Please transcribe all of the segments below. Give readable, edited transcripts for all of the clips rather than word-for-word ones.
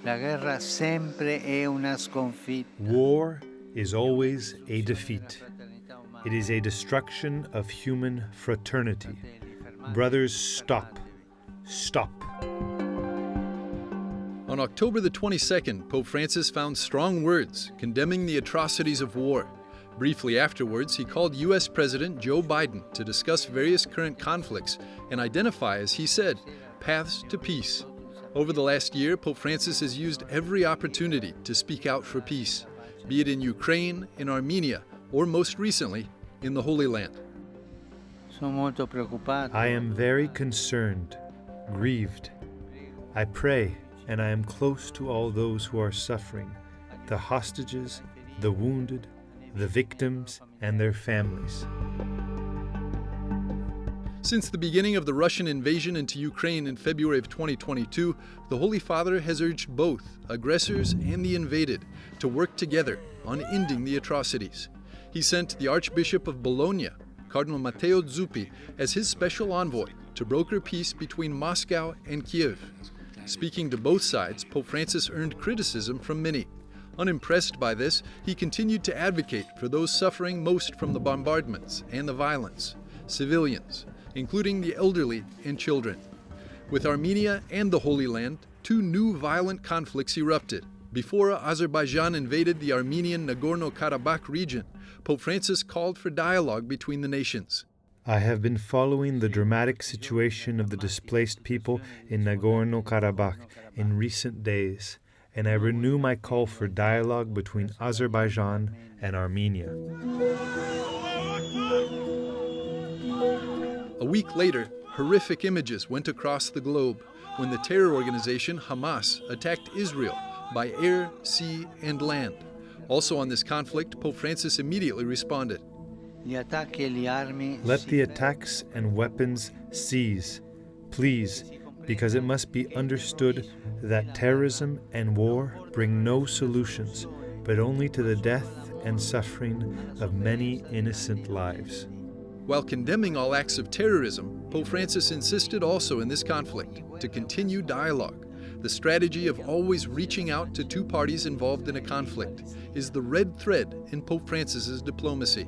La guerra sempre è una sconfitta. War is always a defeat. It is a destruction of human fraternity. Brothers, stop. Stop. On October the 22nd, Pope Francis found strong words condemning the atrocities of war. Briefly afterwards, he called U.S. President Joe Biden to discuss various current conflicts and identify, as he said, paths to peace. Over the last year, Pope Francis has used every opportunity to speak out for peace, be it in Ukraine, in Armenia, or most recently, in the Holy Land. I am very concerned, grieved. I pray, and I am close to all those who are suffering, the hostages, the wounded, the victims, and their families. Since the beginning of the Russian invasion into Ukraine in February of 2022, the Holy Father has urged both aggressors and the invaded to work together on ending the atrocities. He sent the Archbishop of Bologna, Cardinal Matteo Zuppi, as his special envoy to broker peace between Moscow and Kiev. Speaking to both sides, Pope Francis earned criticism from many. Unimpressed by this, he continued to advocate for those suffering most from the bombardments and the violence, civilians, including the elderly and children. With Armenia and the Holy Land, two new violent conflicts erupted. Before Azerbaijan invaded the Armenian Nagorno-Karabakh region, Pope Francis called for dialogue between the nations. I have been following the dramatic situation of the displaced people in Nagorno-Karabakh in recent days, and I renew my call for dialogue between Azerbaijan and Armenia. A week later, horrific images went across the globe when the terror organization Hamas attacked Israel by air, sea, and land. Also on this conflict, Pope Francis immediately responded. Let the attacks and weapons cease, please, because it must be understood that terrorism and war bring no solutions, but only to the death and suffering of many innocent lives. While condemning all acts of terrorism, Pope Francis insisted also in this conflict to continue dialogue. The strategy of always reaching out to two parties involved in a conflict is the red thread in Pope Francis's diplomacy.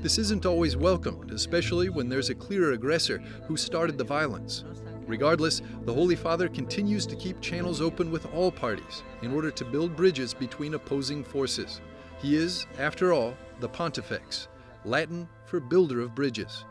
This isn't always welcomed, especially when there's a clear aggressor who started the violence. Regardless, the Holy Father continues to keep channels open with all parties in order to build bridges between opposing forces. He is, after all, the Pontifex, Latin for builder of bridges.